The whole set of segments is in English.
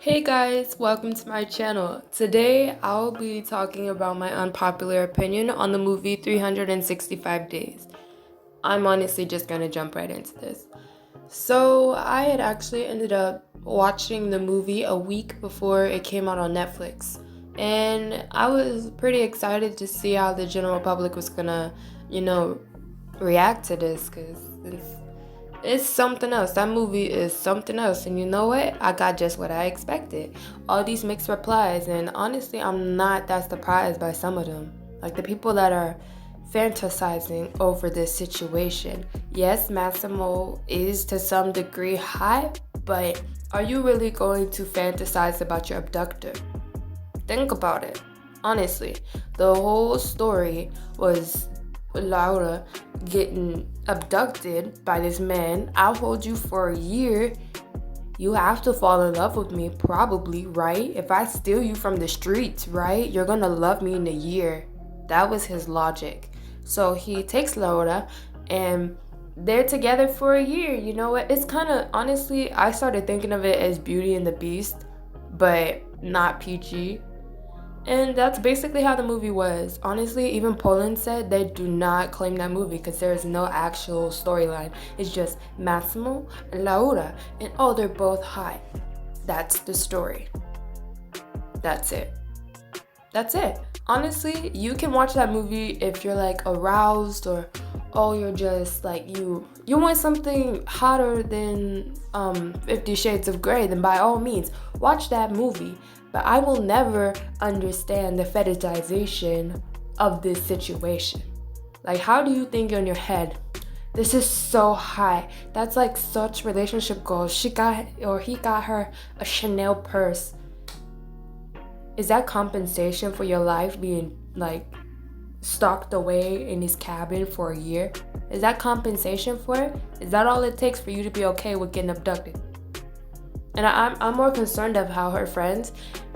Hey guys, welcome to my channel. Today I'll be talking about my unpopular opinion on the movie 365 Days. I'm honestly just gonna jump right into this. So, I had actually ended up watching the movie a week before it came out on Netflix. And I was pretty excited to see how the general public was gonna, you know, react to this because it's something else. That movie is something else. And you know what? I got just what I expected. All these mixed replies. And honestly, I'm not that surprised by some of them. Like the people that are fantasizing over this situation. Yes, Massimo is to some degree hot, but are you really going to fantasize about your abductor? Think about it. Honestly, the whole story was Laura getting abducted by this man. I'll hold you for a year. You have to fall in love with me, probably, right? If I steal you from the streets, right? You're gonna love me in a year. That was his logic. So he takes Laura and they're together for a year. You know what? It's kind of, honestly, I started thinking of it as Beauty and the Beast, but not PG. And that's basically how the movie was. Honestly, even Poland said they do not claim that movie because there is no actual storyline. It's just Massimo and Laura, and oh, they're both hot. That's the story. That's it. That's it. Honestly, you can watch that movie if you're like aroused or oh you're just like you want something hotter than 50 Shades of Grey, then by all means watch that movie. But I will never understand the fetishization of this situation. Like how do you think in your head this is so high? That's like such relationship goals. He got her a Chanel purse. Is that compensation for your life being like stocked away in his cabin for a year? Is that compensation for it? Is that all it takes for you to be okay with getting abducted? And I'm more concerned of how her friends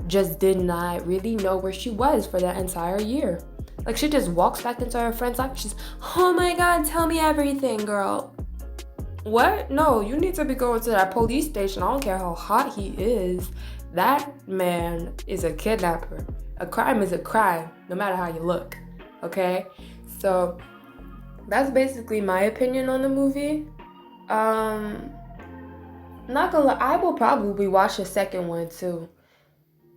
just did not really know where she was for that entire year. Like she just walks back into her friend's life. She's, oh my God, tell me everything, girl. What? No, you need to be going to that police station. I don't care how hot he is. That man is a kidnapper. A crime is a crime, no matter how you look. Okay? So that's basically my opinion on the movie. Not gonna lie, I will probably watch the second one too.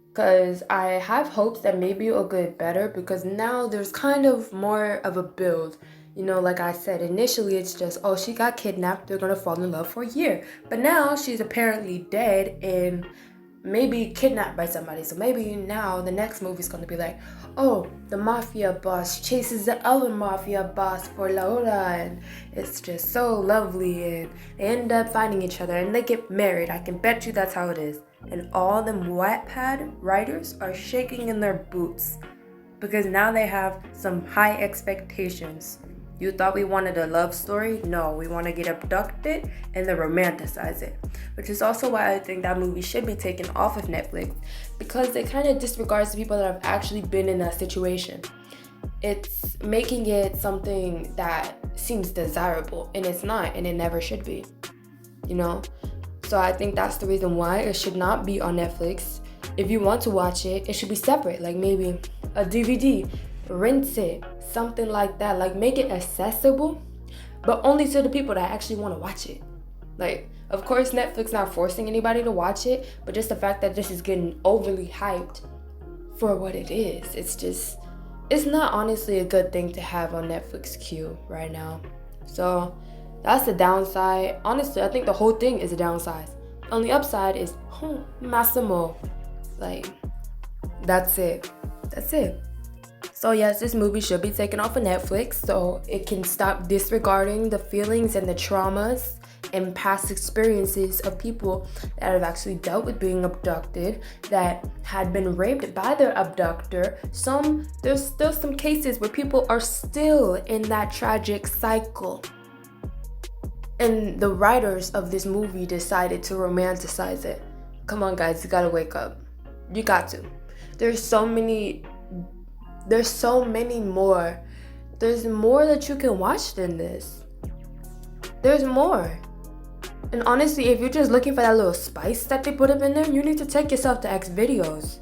Because I have hopes that maybe it'll get better because now there's kind of more of a build. You know, like I said, initially it's just, oh, she got kidnapped, they're gonna fall in love for a year. But now she's apparently dead and maybe kidnapped by somebody. So maybe now the next movie's gonna be like, oh, the mafia boss chases the other mafia boss for Laura, and it's just so lovely, and they end up finding each other and they get married. I can bet you that's how it is. And all them Wattpad writers are shaking in their boots because now they have some high expectations. You thought we wanted a love story? No, we want to get abducted and then romanticize it. Which is also why I think that movie should be taken off of Netflix because it kind of disregards the people that have actually been in that situation. It's making it something that seems desirable and it's not, and it never should be, you know? So I think that's the reason why it should not be on Netflix. If you want to watch it, it should be separate, like maybe a DVD, rent it, something like that. Like make it accessible, but only to the people that actually want to watch it. Like, of course, Netflix not forcing anybody to watch it, but just the fact that this is getting overly hyped for what it is, it's not honestly a good thing to have on Netflix queue right now. So that's the downside. Honestly, I think the whole thing is a downside. On the upside is, Massimo. Like, that's it. That's it. So yes, this movie should be taken off of Netflix so it can stop disregarding the feelings and the traumas and past experiences of people that have actually dealt with being abducted, that had been raped by their abductor. There's still some cases where people are still in that tragic cycle. And the writers of this movie decided to romanticize it. Come on, guys, you gotta wake up. You got to. There's so many more. There's more that you can watch than this. There's more. And honestly, if you're just looking for that little spice that they put up in there, you need to take yourself to X videos.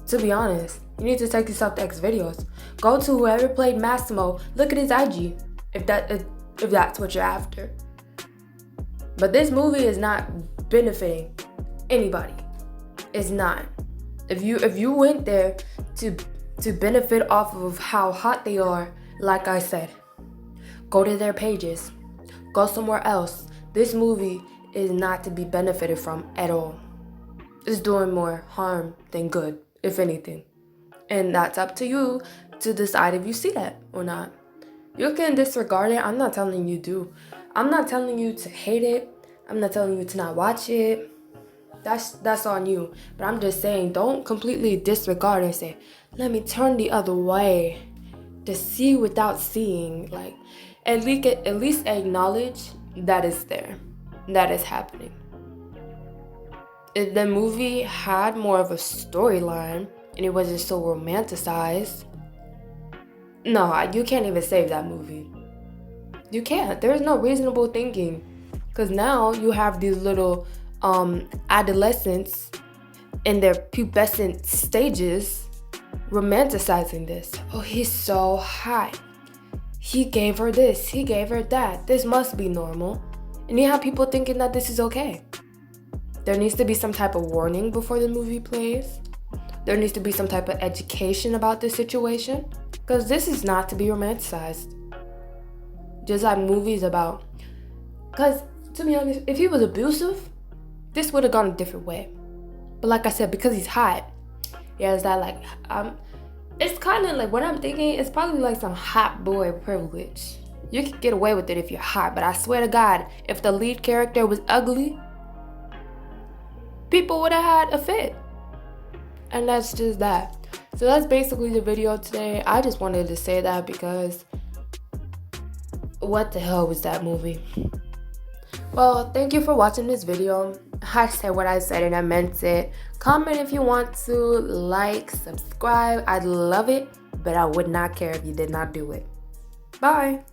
To be honest, you need to take yourself to X videos. Go to whoever played Massimo. Look at his IG, if that's what you're after. But this movie is not benefiting anybody. It's not. If you went there to benefit off of how hot they are, like I said, go to their pages. Go somewhere else. This movie is not to be benefited from at all. It's doing more harm than good, if anything. And that's up to you to decide if you see that or not. You can disregard it. I'm not telling you to. I'm not telling you to hate it. I'm not telling you to not watch it. That's on you. But I'm just saying, don't completely disregard and say, let me turn the other way to see without seeing. Like, at least acknowledge that it's there, that is happening. If the movie had more of a storyline and it wasn't so romanticized, no, you can't even save that movie. You can't. There is no reasonable thinking. Because now you have these little adolescents in their pubescent stages romanticizing this. Oh, he's so hot. He gave her this. He gave her that. This must be normal. And you have people thinking that this is okay. There needs to be some type of warning before the movie plays. There needs to be some type of education about this situation. Because this is not to be romanticized. Just like movies about... Because, to be honest, if he was abusive, this would have gone a different way. But like I said, because he's hot, yeah, it's that like... it's kind of like, what I'm thinking, it's probably like some hot boy privilege. You can get away with it if you're hot, but I swear to God, if the lead character was ugly, people would have had a fit. And that's just that. So that's basically the video today. I just wanted to say that because what the hell was that movie? Well, thank you for watching this video. I said what I said and I meant it. Comment if you want to, like, subscribe. I'd love it, but I would not care if you did not do it. Bye.